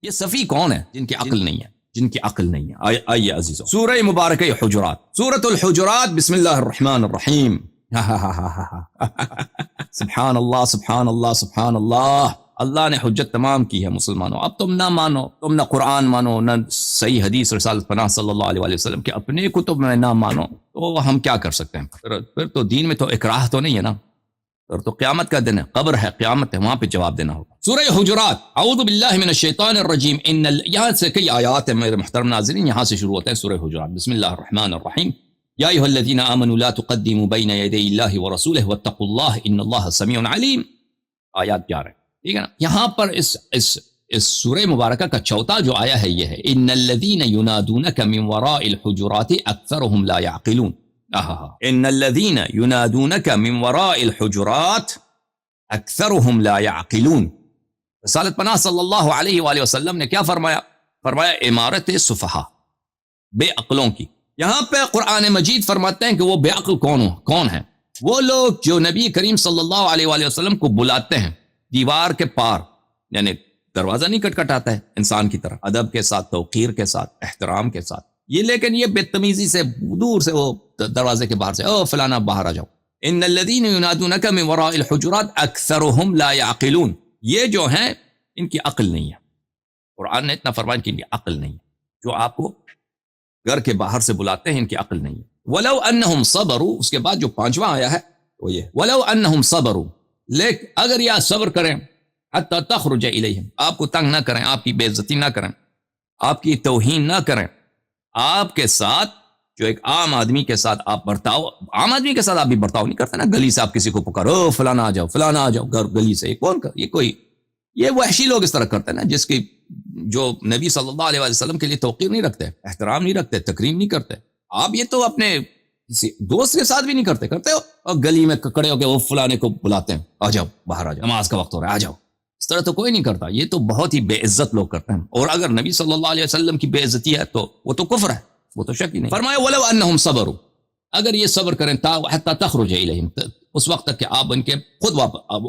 یہ صفی کون ہے؟ جن کی عقل نہیں ہے، جن کی عقل نہیں ہے۔ آئیے عزیزو، سورہ مبارکہ حجرات، سورۃ الحجرات، بسم اللہ الرحمن الرحیم۔ سبحان اللہ سبحان اللہ سبحان اللہ، اللہ نے حجت تمام کی ہے مسلمانوں۔ اب تم نہ مانو، تم نہ قرآن مانو، نہ صحیح حدیث رسالت پناہ صلی اللہ علیہ وسلم کے اپنے کتب میں نہ مانو، تو ہم کیا کر سکتے ہیں؟ پھر تو دین میں تو اکراہ تو نہیں ہے نا، پھر تو قیامت کا دن ہے، قبر ہے، قیامت ہے، وہاں پہ جواب دینا ہوگا۔ سورہ حجرات، اعوذ باللہ من الشیطان الرجیم، یہاں سے کئی آیات ہیں میرے محترم ناظرین، یہاں سے شروع ہوتے ہیں سورہ حجرات۔ بسم اللہ الرحمن الرحیم، یا ایھا الذین آمنوا لا تقدموا بین یدی اللہ ورسولہ واتقوا اللہ ان اللہ سمیع علیم۔ آیات 11، ٹھیک ہے نا؟ یہاں پر اس سورہ مبارکہ کا چوتھا جو آیا ہے یہ ہے، ان الذین ینادونک من وراء الحجرات اکثرهم لا یعقلون۔ ان الذین ینادونک من وراء الحجرات اکثرهم لا یعقلون۔ رسالت پناہ صلی اللہ علیہ وآلہ وسلم نے کیا فرمایا؟ فرمایا عمارت سفہا، بے عقلوں کی۔ یہاں پہ قرآن مجید فرماتے ہیں کہ وہ بے عقل کون ہیں؟ وہ لوگ جو نبی کریم صلی اللہ علیہ وآلہ وسلم کو بلاتے ہیں دیوار کے پار، یعنی دروازہ نہیں کٹکھٹاتا ہے انسان کی طرح، ادب کے ساتھ، توقیر کے ساتھ، احترام کے ساتھ، یہ لیکن یہ بدتمیزی سے دور سے وہ دروازے کے باہر سے او فلانا باہر آ جاؤ۔ ان الذین ینادونک من وراء الحجرات اکثرهم لا یعقلون، یہ جو ہیں ان کی عقل نہیں ہے۔ قرآن نے اتنا فرمایا کہ ان کی عقل نہیں ہے، جو آپ کو گھر کے باہر سے بلاتے ہیں ان کی عقل نہیں ہے۔ ولو انہم صبروا، اس کے بعد جو پانچواں آیا ہے وہ یہ، ولو انہم صبروا، لیکن اگر یہ صبر کریں، حتی تخرج الیہم، آپ کو تنگ نہ کریں، آپ کی بے عزتی نہ کریں، آپ کی توہین نہ کریں، آپ کے ساتھ جو ایک عام آدمی کے ساتھ آپ برتاؤ، عام آدمی کے ساتھ آپ بھی برتاؤ نہیں کرتے نا، گلی سے آپ کسی کو پکارو فلانا آ جاؤ، فلانا آ جاؤ، گلی سے کون کر، یہ وحشی لوگ اس طرح کرتے ہیں نا، جس کی جو نبی صلی اللہ علیہ وسلم کے لیے توقیر نہیں رکھتے، احترام نہیں رکھتے، تکریم نہیں کرتے۔ آپ یہ تو اپنے کسی دوست کے ساتھ بھی نہیں کرتے ہو، اور گلی میں کھڑے ہو کے وہ فلانے کو بلاتے ہیں، آ جاؤ باہر آ جاؤ، نماز کا وقت ہو رہا ہے آ جاؤ۔ اس طرح تو کوئی نہیں کرتا، یہ تو بہت ہی بے عزت لوگ کرتے ہیں، اور اگر نبی صلی اللہ علیہ وسلم کی بے عزتی ہے تو وہ تو کفر ہے، وہ تو شک ہی نہیں۔ فرمایا ولو انہم صبروا، اگر یہ صبر کریں حتی تخرج الیہم، اس وقت تک کہ آپ ان کے خود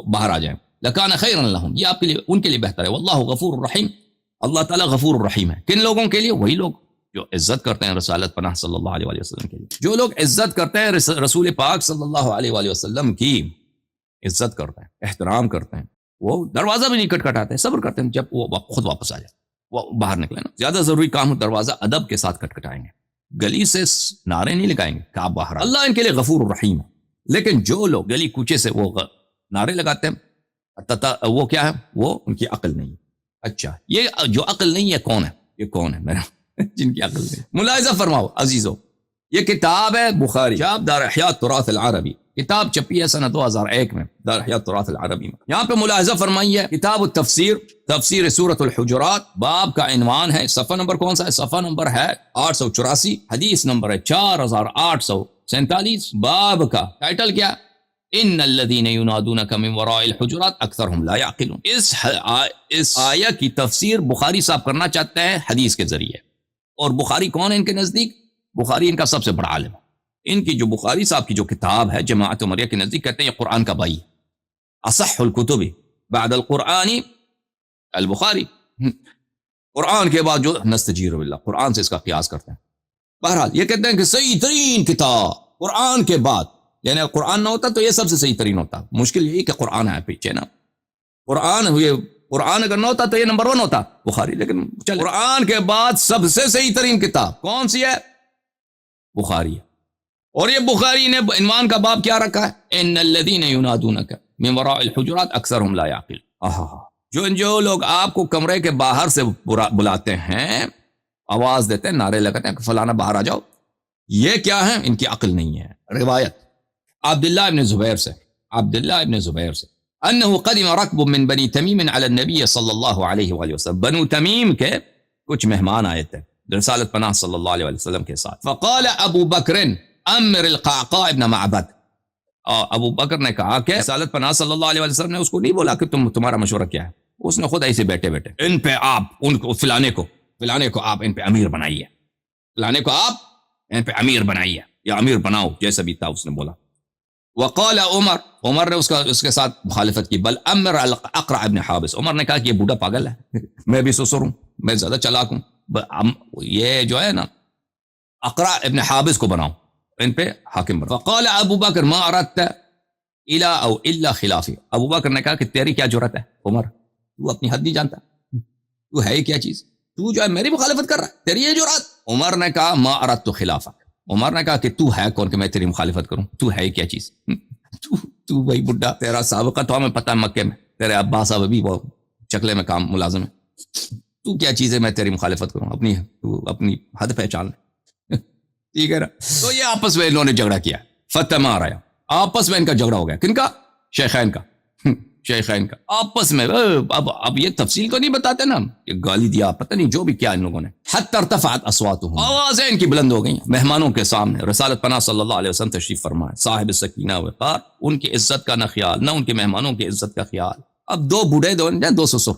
باہر آ جائیں، لکان خیرا لہم، یہ آپ کے لیے ان کے لیے بہتر ہے، واللہ غفور الرحیم، اللہ تعالیٰ غفور الرحیم ہے۔ کن لوگوں کے لیے؟ وہی لوگ جو عزت کرتے ہیں رسالت پناہ صلی اللہ علیہ وآلہ وسلم کے لیے، جو لوگ عزت کرتے ہیں رسول پاک صلی اللہ علیہ وآلہ وسلم کی عزت کرتے ہیں، احترام کرتے ہیں، وہ دروازہ بھی نہیں کٹکھٹاتے، صبر کرتے ہیں، جب وہ خود واپس آ جائے، وہ باہر نکلے نا، زیادہ ضروری کام ہو دروازہ ادب کے ساتھ کٹکھٹائیں گے، گلی سے نعرے نہیں لگائیں گے کہ آپ باہر، اللہ ان کے لیے غفور الرحیم ہے۔ لیکن جو لوگ گلی کوچے سے وہ نعرے لگاتے ہیں، وہ کیا ہے؟ وہ ان کی عقل نہیں۔ اچھا، یہ جو عقل نہیں ہے کون ہے؟ یہ کون ہے میرا جن کی عقل نہیں؟ ملاحظہ فرماؤ عزیزو، یہ کتاب ہے بخاری، جاب دار احیاء تراث العربی، کتاب چھپی ہے سنہ 2001 میں دار احیاء تراث العربی میں۔ یہاں پہ ملاحظہ فرمائیے، کتاب التفسیر، تفسیر سورۃ الحجرات، باب کا عنوان ہے، صفحہ نمبر کون سا ہے؟ صفحہ نمبر ہے 884، حدیث نمبر ہے 4847، باب کا ٹائٹل کیا؟ ان الذین ینادونک من وراء الحجرات اکثرهم لا یعقلون۔ اس آیہ کی تفسیر بخاری صاحب کرنا چاہتے ہیں حدیث کے ذریعے، اور بخاری کون ہے ان کے نزدیک؟ بخاری ان کا سب سے بڑا عالم ہے۔ ان کی جو بخاری صاحب کی جو کتاب ہے جماعت عمریہ کے نزدیک، کہتے ہیں یہ قرآن کا بھائی، اصح الکتب بعد القرآن البخاری، قرآن کے بعد جو نستجیر باللہ، قرآن سے اس کا قیاس کرتے ہیں۔ بہرحال یہ کہتے ہیں کہ صحیح ترین کتاب قرآن کے بعد، یعنی قرآن نہ ہوتا تو یہ سب سے صحیح ترین ہوتا، مشکل یہی کہ قرآن ہے پیچھے نا، قرآن اگر نہ ہوتا تو یہ نمبر 1 ہوتا بخاری، لیکن چل قرآن کے بعد سب سے صحیح ترین کتاب کون سی ہے؟ بخاری ہے۔ اور یہ بخاری نے عنوان کا باب کیا رکھا ہے؟ ان الذین ینادونک من وراء الحجرات اکثرهم لا یعقلون، جو لوگ آپ کو کمرے کے باہر سے بلاتے ہیں، آواز دیتے ہیں، نعرے لگاتے ہیں کہ فلانا باہر آ جاؤ، یہ کیا ہے؟ ان کی عقل نہیں ہے۔ روایت عبداللہ ابن زبیر سے انه قدم ركب من بني تمیم على النبي صلی اللہ علیہ وآلہ وسلم، بنو تمیم کے کچھ مہمان آئے تھے رسالت پناہ صلی اللہ علیہ وسلم کے ساتھ، فقال ابو بکر امر القعقاع ابن معبد، ابو بکر نے کہا کہ رسالت پناہ صلی اللہ علیہ وسلم نے اس کو نہیں بولا کہ تمہارا مشورہ کیا ہے، اس نے خود ایسے بیٹھے ان پہ آپ ان کو فلانے کو آپ ان پہ امیر بنائیے، فلانے کو آپ ان پہ امیر بنائیے یا امیر بناؤ، جیسا بھی تھا اس نے بولا۔ وقال عمر نے اس کے ساتھ مخالفت کی، بل امر الاقرع ابن حابس، عمر نے کہا کہ یہ بوڑھا پاگل ہے، میں بھی سسر ہوں، میں زیادہ چلاک ہوں، یہ جو ہے نا اقرا ابن حابس کو بناؤ، ان پہ حاکم بناؤ۔ فقال ابو بکر ما اردت الا او الا خلافی، ابو بکر نے کہا کہ تیری کیا جرت ہے عمر، تو اپنی حد نہیں جانتا، تو ہے کیا چیز، تو جو ہے میری مخالفت کر رہا ہے، تیری یہ جرات۔ عمر نے کہا ما اردت خلافک، عمر نے کہا کہ تو ہے کون کہ میں تیری مخالفت کروں، تو ہے کیا چیز، تو وہی بڈھا، تیرا سابقہ تو ہمیں پتہ ہے مکے میں، تیرے ابا صاحب ابھی وہ چکلے میں کام ملازم ہے، تو کیا چیز ہے میں تیری مخالفت کروں، تو اپنی حد پہچان لے، ٹھیک ہے نا۔ تو یہ آپس میں انہوں نے جھگڑا کیا، فتح مار آیا، آپس میں ان کا جھگڑا ہو گیا، کن کا؟ شیخین کا، شیخین کا آپس میں۔ اب یہ تفصیل تو نہیں بتاتے نا کہ گالی دیا، پتہ نہیں جو بھی کیا ان لوگوں نے۔ حتی ارتفعت اصواتهم، آوازیں ان کی بلند ہو گئیں مہمانوں کے سامنے۔ رسالت پناہ صلی اللہ علیہ وسلم تشریف فرمائے، صاحب سکینہ وقار، ان کی عزت کا نہ خیال، نہ ان کے مہمانوں کی عزت کا خیال۔ اب دو بوڑھے دو سسر،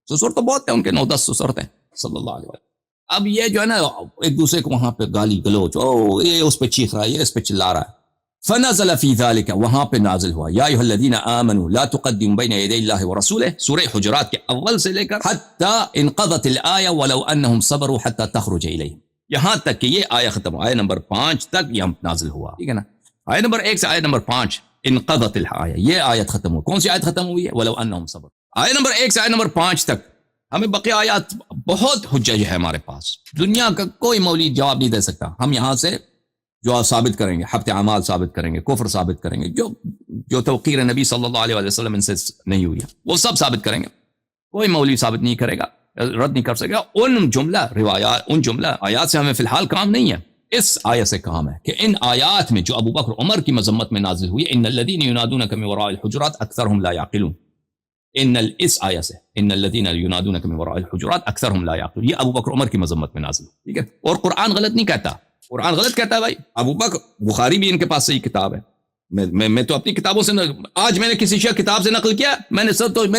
سسر تو بہت ہیں ان کے، 9-10 سسر تھے صلی اللہ علیہ وسلم۔ اب یہ جو ہے نا ایک دوسرے کو وہاں پہ گالی گلوچ، یہ اس پہ چیخ رہا ہے، یہ اس پہ چلا رہا ہے۔ فنزل فی ذلك، وہاں پہ نازل ہوا یا ایھا الذین آمنوا لا تقدموا بین یدی اللہ ورسولہ، سورہ حجرات کے اول سے لے کر حتی انقضت الآیہ ولو انہم صبروا حتی تخرج الیہم، یہاں تک کہ یہ آیہ ختم، آیہ نمبر 5 تک یہ نازل ہوا، ٹھیک ہے نا۔ آیہ نمبر 1 سے آیہ نمبر 5 انقضت الآیہ، یہ آیت ختم ہوئی۔ کون سی آیت ختم ہوئی ہے؟ ولو انہم صبروا۔ آیہ نمبر 1 سے آیہ نمبر 5 تک ہمیں بقیہ آیات بہت حجج ہے ہمارے پاس، دنیا کا کوئی مولوی جواب نہیں دے سکتا۔ ہم یہاں سے جو ثابت کریں گے، حبط اعمال ثابت کریں گے، کفر ثابت کریں گے، جو توقیر نبی صلی اللہ علیہ وسلم ان سے نہیں ہوئی ہے وہ سب ثابت کریں گے، کوئی مولوی ثابت نہیں کرے گا، رد نہیں کر سکے گا۔ ان جملہ روایات، ان جملہ آیات سے ہمیں فی الحال کام نہیں ہے، اس آیت سے کام ہے کہ ان آیات میں جو ابو بکر عمر کی مذمت میں نازل ہوئی، ان الذین ینادونک من وراء الحجرات اکثرهم لا یعقلون، اس آیت سے ان الذین ینادونک من وراء الحجرات اکثرهم لا یعقلون، یہ ابو بکر عمر کی مذمت میں نازل ہوئی، ٹھیک ہے۔ اور قرآن غلط نہیں کہتا، قرآن غلط کہتا ہے بھائی، ابو بکر، بخاری بھی ان کے پاس صحیح کتاب ہے، میں تو اپنی کتابوں سے آج میں نے کسی شیعہ کتاب سے نقل کیا، میں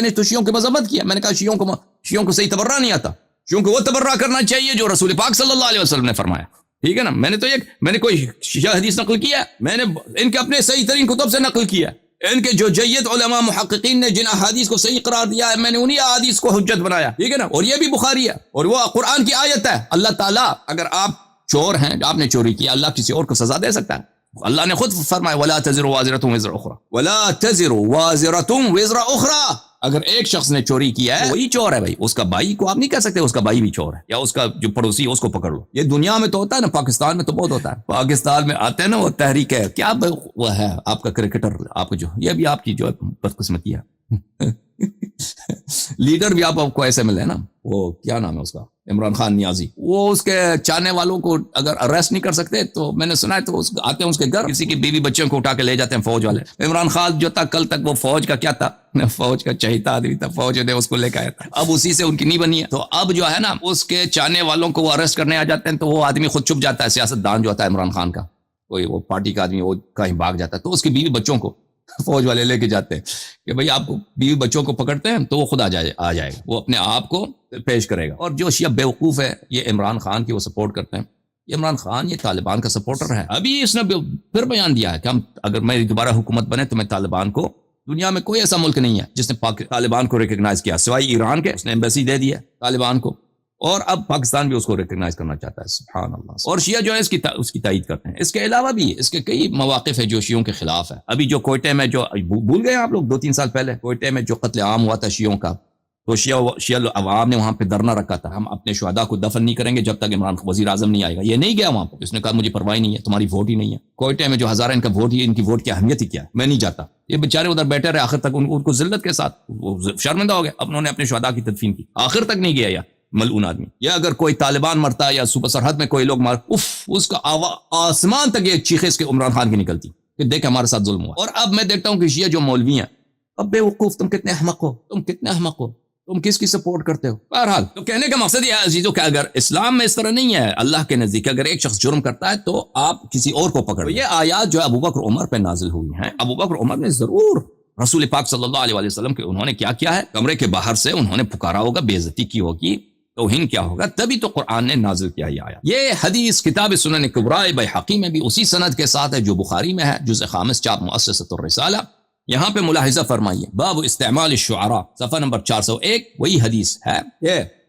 نے تو شیعوں کی مذمت کیا، میں نے کہا شیعوں کو صحیح تبرہ نہیں آتا، شیعوں کو وہ تبرہ کرنا چاہیے جو رسول پاک صلی اللہ علیہ وسلم نے فرمایا، ٹھیک ہے نا۔ میں نے کوئی شیعہ حدیث نقل کیا، میں نے ان کے اپنے صحیح ترین کتب سے نقل کیا، ان کے جو جید علماء محققین نے جن احادیث کو صحیح قرار دیا ہے، میں نے انہی احادیث کو حجت بنایا، ٹھیک ہے نا۔ اور یہ بھی بخاری ہے، اور وہ قرآن کی آیت ہے۔ اللہ تعالیٰ، اگر آپ چور ہیں، آپ نے چوری کیا، اللہ کسی اور کو سزا دے سکتا ہے؟ اللہ نے خود فرمایا وَلَا تَزِرُ وَازِرَةٌ وِزْرَ أُخْرَى، وَلَا تَزِرُ وَازِرَةٌ وِزْرَ أُخْرَى۔ اگر ایک شخص نے چوری کیا ہے وہی چور ہے بھائی، اس کا بھائی کو آپ نہیں کہہ سکتے اس کا بھائی بھی چور ہے، یا اس کا جو پڑوسی ہے اس کو پکڑ لو۔ یہ دنیا میں تو ہوتا ہے نا، پاکستان میں تو بہت ہوتا ہے، پاکستان میں آتے ہیں نا وہ تحریک ہے، کیا وہ ہے آپ کا کرکٹر، آپ جو یہ بھی آپ کی جو بدقسمتی ہے، لیڈر بھی آپ کو ایسے ملے نا، وہ کیا نام ہے اس کا، عمران خان نیازی، وہ اس کے چاہنے والوں کو اگر اریسٹ نہیں کر سکتے تو میں نے سنا ہے تو آتے ہیں اس کے گھر، کسی کی بیوی بچوں کو اٹھا کے لے جاتے ہیں فوج والے۔ عمران خان جو تھا کل تک وہ فوج کا کیا تھا، فوج کا چہیتا آدمی تھا، فوج نے اس کو لے کے آیا تھا، اب اسی سے ان کی نہیں بنی ہے، تو اب جو ہے نا اس کے چاہنے والوں کو وہ اریسٹ کرنے آ جاتے ہیں، تو وہ آدمی خود چھپ جاتا ہے، سیاست دان جو ہوتا ہے عمران خان کا، کوئی وہ پارٹی کا آدمی، وہ کہیں بھاگ جاتا ہے، تو اس کی بیوی بچوں کو فوج والے لے کے جاتے ہیں کہ بھئی آپ بیوی بچوں کو پکڑتے ہیں تو وہ خود آ جائے گا، وہ اپنے آپ کو پیش کرے گا۔ اور جو شیعہ بیوقوف ہے یہ عمران خان کی وہ سپورٹ کرتے ہیں، یہ عمران خان یہ طالبان کا سپورٹر ہے۔ ابھی اس نے پھر بیان دیا ہے کہ اگر میری دوبارہ حکومت بنے تو میں طالبان کو، دنیا میں کوئی ایسا ملک نہیں ہے جس نے طالبان کو ریکگنائز کیا سوائے ایران کے، اس نے ایمبیسی دے دی ہے طالبان کو، اور اب پاکستان بھی اس کو ریکگنائز کرنا چاہتا ہے، سبحان اللہ۔ اور شیعہ جو ہے اس کی تائید کرتے ہیں۔ اس کے علاوہ بھی اس کے کئی مواقف ہے جو شیعوں کے خلاف ہے۔ ابھی جو کوئٹے میں جو بھول گئے آپ لوگ، 2-3 سال پہلے کوئٹے میں جو قتل عام ہوا تھا شیعوں کا، تو شیعہ عوام نے وہاں پہ دھرنا رکھا تھا، ہم اپنے شہداء کو دفن نہیں کریں گے جب تک عمران وزیر اعظم نہیں آئے گا۔ یہ نہیں گیا وہاں پہ، اس نے کہا مجھے پرواہ نہیں ہے، تمہاری ووٹ ہی نہیں ہے۔ کوئٹے میں جو ہزارہ ان کا ووٹ ہی، ان کی ووٹ کی اہمیت ہی کیا ہے، میں نہیں جاتا۔ یہ بیچارے ادھر بیٹھے رہے آخر تک، ان کو ذلت کے ساتھ وہ شرمندہ ہو گئے، اب انہوں نے اپنے شہداء کی تدفین کی، آخر تک نہیں گیا۔ یا ملعون آدمی، یا اگر کوئی طالبان مرتا یا صوبہ سرحد میں کوئی لوگ مار، اس کا آسمان تک یہ چیخیں اس کے عمران خان کی نکلتی کہ دیکھ ہمارے ساتھ ظلم ہوا۔ اور اب میں دیکھتا ہوں کہ شیعہ جو مولوی ہیں، اب بے وقوف، تم کتنے احمق ہو، تم کس کی سپورٹ کرتے ہو۔ بہرحال تو کہنے کا مقصد یہ ہے عزیزوں کہ اگر اسلام میں اس طرح نہیں ہے، اللہ کے نزدیک اگر ایک شخص جرم کرتا ہے تو آپ کسی اور کو پکڑو۔ یہ آیات جو ابو بکر عمر پہ نازل ہوئی ہیں، ابو بکر عمر نے ضرور رسول پاک صلی اللہ علیہ وسلم کے انہوں نے کیا ہے، کمرے کے باہر سے انہوں نے پکارا ہوگا، بے عزتی کی ہوگی، توہین کیا ہوگا، تبھی تو قرآن نے نازل کیا یہ آیا۔ یہ حدیث کتاب سنن کبریٰ بیہقی میں بھی اسی سند کے ساتھ ہے جو بخاری میں ہے، جزء خامس چاپ مؤسسۃ الرسالہ۔ یہاں پہ ملاحظہ فرمائیے، باب استعمال الشعراء، صفحہ نمبر 401، وہی حدیث ہے،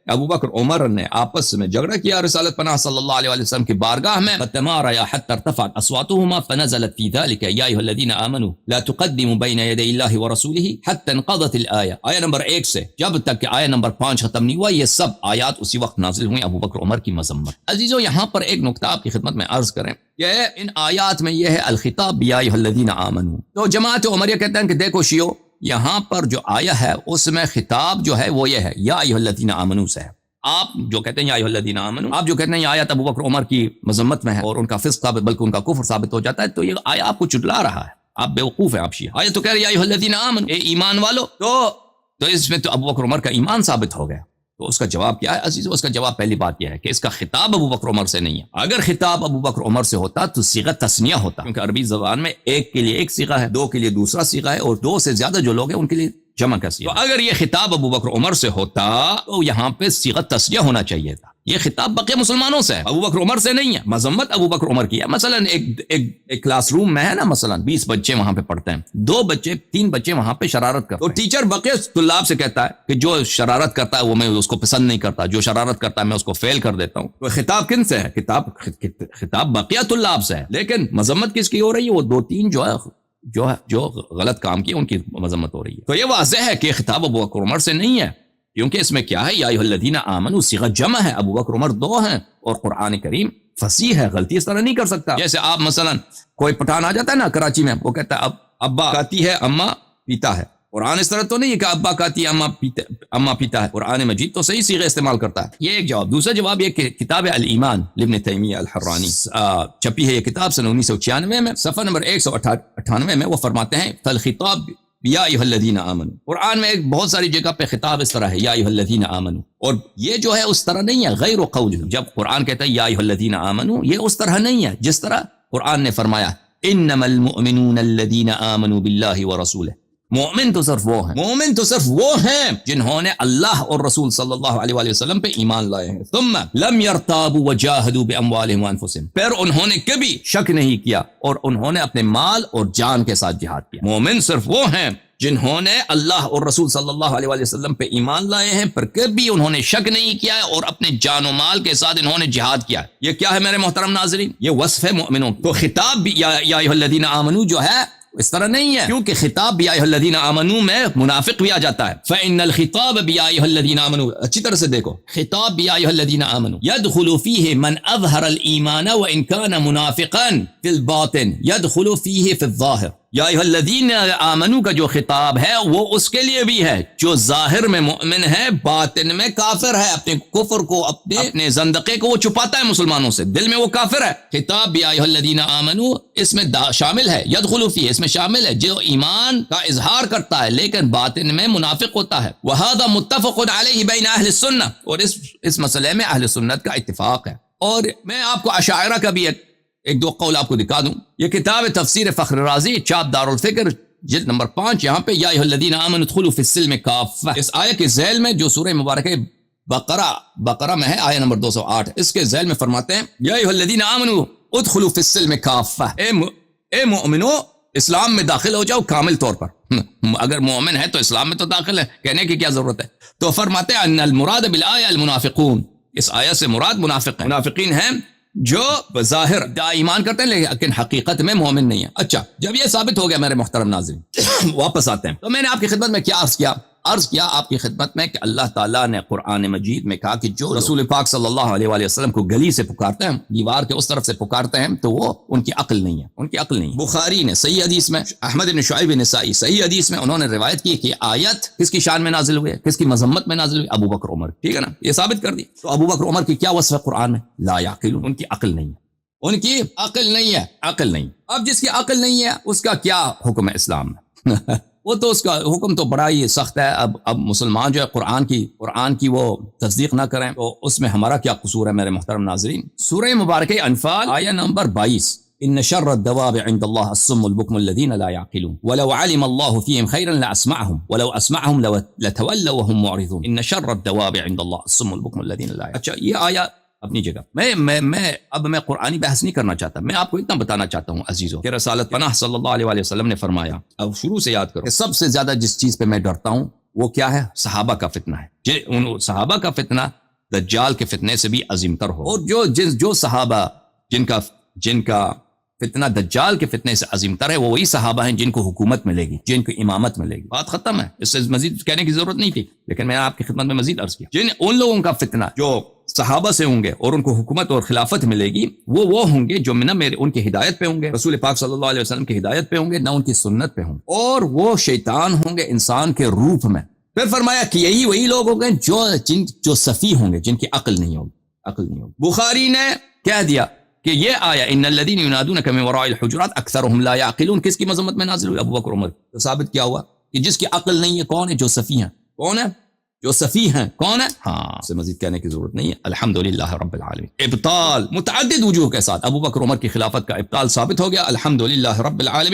ابو بکر عمر نے آپس میں جھگڑا کیا رسالت پناہ صلی اللہ علیہ وسلم کی بارگاہ میں، فتماریا حتی ارتفعت اصواتهما فنزلت في ذلك يا ايها الذين امنوا لا تقدموا بين يدي الله ورسوله حتى انقضت الايه. آیہ نمبر 1 سے جب تک کہ آیہ نمبر 5 ختم نہیں ہوا، یہ سب آیات اسی وقت نازل ہوئیں ابو بکر عمر کی مذمت. عزیزو، یہاں پر ایک نکتہ آپ کی خدمت میں عرض کریں کہ ان آیات میں یہ ہے الخطاب یا ایھا الذین آمنوا. تو جماعت عمریہ کہتے ہیں کہ دیکھو شیعو، یہاں پر جو آیہ ہے اس میں خطاب جو ہے وہ یہ ہے یا ایھا الذین آمنوا سے ہے. آپ جو کہتے ہیں یا ایھا الذین آمنوا، آپ جو کہتے ہیں یہ آیت ابو بکر عمر کی مذمت میں ہے اور ان کا فسق ثابت بلکہ ان کا کفر ثابت ہو جاتا ہے، تو یہ آیہ آپ کو چٹلا رہا ہے. آپ بیوقوف ہیں، آپ شیعہ. آیت تو کہہ رہے یا ایھا الذین آمنوا، اے ایمان والو. تو اس میں تو ابو بکر عمر کا ایمان ثابت ہو گیا. تو اس کا جواب کیا ہے عزیزو؟ اس کا جواب پہلی بات یہ ہے کہ اس کا خطاب ابو بکر عمر سے نہیں ہے. اگر خطاب ابو بکر عمر سے ہوتا تو صیغہ تثنیہ ہوتا، کیونکہ عربی زبان میں ایک کے لیے ایک صیغہ ہے، دو کے لیے دوسرا صیغہ ہے، اور دو سے زیادہ جو لوگ ہیں ان کے لیے جمع کا صیغہ. تو اگر یہ خطاب ابو بکر عمر سے ہوتا تو یہاں پہ صیغہ تثنیہ ہونا چاہیے تھا. یہ خطاب بقیہ مسلمانوں سے ہے، ابو بکر عمر سے نہیں ہے. مذمت ابو بکر عمر کی ہے. مثلا ایک کلاس روم میں ہے نا، مثلا 20 بچے وہاں پہ پڑھتے ہیں، 3 بچے وہاں پہ شرارت کرتے ہیں، تو ٹیچر بقیہ طلاب سے کہتا ہے کہ جو شرارت کرتا ہے وہ میں اس کو پسند نہیں کرتا، جو شرارت کرتا ہے میں اس کو فیل کر دیتا ہوں. تو خطاب کن سے ہے؟ خطاب بقیہ طلاب سے ہے. لیکن مذمت کس کی ہو رہی ہے؟ وہ 2-3 جو غلط کام کیے ان کی مذمت ہو رہی ہے. تو یہ واضح ہے کہ خطاب ابو بکر عمر سے نہیں ہے، کیونکہ اس میں کیا ہے؟ یا ایھا الذین آمنوا صیغہ جمع ہے، ابو بکر عمر 2 ہیں، اور قرآن کریم فصیح ہے، غلطی اس طرح نہیں کر سکتا. جیسے آپ مثلا کوئی پٹھان آ جاتا ہے نا کراچی میں، وہ کہتا ہے ابا کہتی ہے اما پیتا ہے. قرآن اس طرح تو نہیں ہے کہ ابا کہتی ہے اما پیتا ہے. قرآن مجید تو صحیح صیغہ استعمال کرتا ہے. یہ ایک جواب. دوسرا جواب یہ کہ کتاب الایمان لابن تیمیہ الحرانی چھپی ہے یہ کتاب سن 1996 میں، صفحہ نمبر 198 میں وہ فرماتے ہیں فالخطاب یا ایھا الذین آمنوا. قرآن میں ایک بہت ساری جگہ پہ خطاب اس طرح ہے یا ایھا الذین آمنوا، اور یہ جو ہے اس طرح نہیں ہے. غیر قول، جب قرآن کہتا ہے یا ایھا الذین آمنوا، یہ اس طرح نہیں ہے جس طرح قرآن نے فرمایا انما المؤمنون الذین آمنوا باللہ ورسولہ. مومن تو صرف وہ ہیں جنہوں نے اللہ اور رسول صلی اللہ علیہ وآلہ وسلم پہ ایمان لائے ہیں. ثم لم يرتابوا وجاهدوا باموالهم وانفسهم، پھر انہوں نے کبھی شک نہیں کیا اور انہوں نے اپنے مال اور جان کے ساتھ جہاد کیا. مومن صرف وہ ہیں جنہوں نے اللہ اور رسول صلی اللہ علیہ وآلہ وسلم پہ ایمان لائے ہیں، پر کبھی انہوں نے شک نہیں کیا ہے اور اپنے جان و مال کے ساتھ انہوں نے جہاد کیا. یہ کیا ہے میرے محترم ناظرین؟ یہ وصف ہے مومنوں. تو خطاب بھی یا ایھا الذین آمنوا جو ہے اس طرح نہیں ہے، کیونکہ خطاب یا ایھا الذین آمنوا میں منافق بھی آ جاتا ہے. فإن الخطاب بیا ایھا الذین آمنوا، اچھی طرح سے دیکھو، خطاب بیا ایھا الذین آمنوا يدخل فيه من اظهر الايمان وان كان منافقا في الباطن يدخل فيه في الظاهر. یا ایھا الذین آمنوا کا جو خطاب ہے وہ اس کے لیے بھی ہے جو ظاہر میں مؤمن ہے، باطن میں کافر ہے، اپنے کفر کو اپنے زندقے کو وہ چھپاتا ہے مسلمانوں سے، دل میں وہ کافر ہے. خطاب یا ایھا الذین آمنوا اس میں شامل ہے، يدخل فيه اس میں شامل ہے جو ایمان کا اظہار کرتا ہے لیکن باطن میں منافق ہوتا ہے. وهذا متفق علیہ بین اہل السنہ، اور اس مسئلے میں اہل سنت کا اتفاق ہے. اور میں آپ کو اشاعرہ کا بھی ایک 2 قول آپ کو دکھا دوں. یہ کتاب تفسیر فخر رازی، چاپ دارالفکر، جلد نمبر 5، یہاں پہ یا ایھا الذین آمنوا ادخلوا فی السلم کافہ، اس آیہ کے ذیل میں جو سورہ مبارکہ بقرہ میں ہے، آیہ نمبر 208، اس کے ذیل میں فرماتے ہیں یا ایھا الذین آمنوا ادخلوا فی السلم کافہ، اے مومنو اسلام میں داخل ہو جاؤ کامل طور پر. اگر مومن ہے تو اسلام میں تو داخل ہے، کہنے کی کیا ضرورت ہے. تو فرماتے ہیں ان المراد بالآیہ المنافقون، اس آیہ سے مراد منافقین ہیں جو بظاہر ایمان کرتے ہیں لیکن حقیقت میں مومن نہیں ہے. اچھا، جب یہ ثابت ہو گیا میرے محترم ناظرین، واپس آتے ہیں. تو میں نے آپ کی خدمت میں کیا عرض کیا آپ کی خدمت میں کہ اللہ تعالیٰ نے قرآن مجید میں کہا کہ جو رسول پاک صلی اللہ علیہ وآلہ وسلم کو گلی سے پکارتے ہیں، دیوار کے اس طرف سے پکارتے ہیں، تو وہ ان کی عقل نہیں ہے. بخاری نے صحیح حدیث میں، احمد بن شعیب نسائی صحیح حدیث میں انہوں نے روایت کی کہ آیت کس کی شان میں نازل ہوئی ہے، کس کی مذمت میں نازل ہوئی؟ ابو بکر عمر. ٹھیک ہے نا، یہ ثابت کر دی. تو ابو بکر عمر کی کیا وصف ہے قرآن میں؟ لا یعقلون، ان کی عقل نہیں ہے. عقل نہیں. اب جس کی عقل نہیں ہے اس کا کیا حکم ہے اسلام میں؟ وہ تو اس کا حکم تو بڑا ہی سخت ہے. اب مسلمان جو ہے قرآن کی وہ تصدیق نہ کریں تو اس میں ہمارا کیا قصور ہے میرے محترم ناظرین؟ سورہ مبارکہ انفال آیہ نمبر 22، ان شر الدواب عند الله الصم البكم الذين لا يعقلون ولو علم الله فيهم خيرا لاسمعهم ولو اسمعهم لتولوا وهم معرضون ان شر الدواب عند الله الصم البكم الذين لا يعقلون. اچھا، یہ آیہ اپنی جگہ. میں قرآنی بحث نہیں کرنا چاہتا، میں آپ کو اتنا بتانا چاہتا ہوں عزیزوں کہ رسالت پناہ صلی اللہ علیہ وآلہ وسلم نے فرمایا، اب شروع سے یاد کرو کہ سب سے زیادہ جس چیز پہ میں ڈرتا ہوں وہ کیا ہے؟ صحابہ کا فتنہ ہے. ان صحابہ کا فتنہ دجال کے فتنے سے بھی عظیم تر ہو. اور جو صحابہ جن کا فتنہ دجال کے فتنے سے عظیم تر ہے وہ وہی صحابہ ہیں جن کو حکومت ملے گی, جن کو امامت ملے گی. بات ختم ہے, اس سے مزید کہنے کی ضرورت نہیں تھی, لیکن میں نے آپ کی خدمت میں مزید عرض کیا. ان لوگوں کا فتنہ جو صحابہ سے ہوں گے اور ان کو حکومت اور خلافت ملے گی, وہ ہوں گے جو نہ ان کی ہدایت پہ ہوں گے, رسول پاک صلی اللہ علیہ وسلم کی ہدایت پہ ہوں گے, نہ ان کی سنت پہ ہوں گے, اور وہ شیطان ہوں گے انسان کے روپ میں. پھر فرمایا کہ یہی وہی لوگ ہوں گے جو سفی ہوں گے, جن کی عقل نہیں ہوگی. بخاری نے کہہ دیا کہ یہ آیا ان الذين ينادونك من وراء الحجرات اکثرهم لا يعقلون کس کی مذمت میں نازل ہوئی؟ ابو بکر عمر. تو ثابت کیا ہوا کہ جس کی عقل نہیں ہے کون ہے؟ جو سفی ہیں. کون ہے جو سفی ہیں؟ کون ہے؟ ہاں, سے مزید کہنے کی ضرورت نہیں ہے. الحمدللہ رب العالمین. ابطال متعدد وجوہ کے ساتھ ابو بکر عمر کی خلافت کا ابطال ثابت ہو گیا. الحمدللہ رب العالمین.